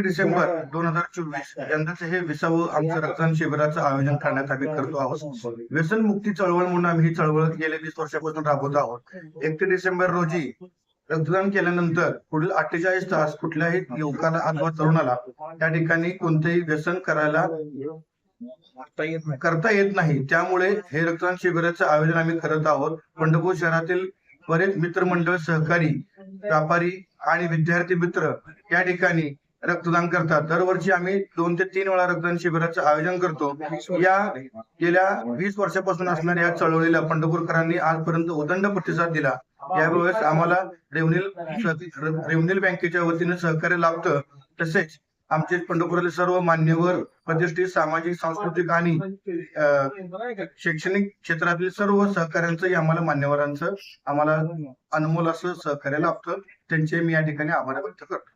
डिसेंबर 2024 यंदाचं हे 20वे आमचं रक्तदान शिबिराचं आयोजन करण्यात आम्ही करतो आहोत. व्यसन मुक्ती चळवळ म्हणून आम्ही ही चळवळ गेले 20 वर्षापासून राबवत आहोत. 31 डिसेंबर रोजी रक्तदान केल्यानंतर पुढील 48 तास कुठल्याही युवकाला अथवा तरुणाला त्या ठिकाणी कोणतेही व्यसन करता येत नाही. त्यामुळे हे रक्तदान शिबिराचं आयोजन आम्ही करत आहोत. पंढरपूर शहरातील बरेच मित्रमंडळ, सहकारी, व्यापारी आणि विद्यार्थी मित्र या ठिकाणी रक्तदान करतात. दरवर्षी आम्ही 2 ते 3 वेळा रक्तदान शिबिराचं आयोजन करतो. या गेल्या 20 वर्षापासून असणाऱ्या या चळवळीला पंढरपूरकरांनी आजपर्यंत उदंड प्रतिसाद दिला. यावेळेस आम्हाला रेव्हन्यू बँकेच्या वतीने सहकार्य लाभतं. तसेच आमचे पंढरपुरातील सर्व मान्यवर, प्रतिष्ठित सामाजिक, सांस्कृतिक आणि शैक्षणिक क्षेत्रातील सर्व सहकार्यांचंही आम्हाला, मान्यवरांचं आम्हाला अनमोल असं सहकार्य लाभतं. त्यांचे मी या ठिकाणी आभार व्यक्त करतो.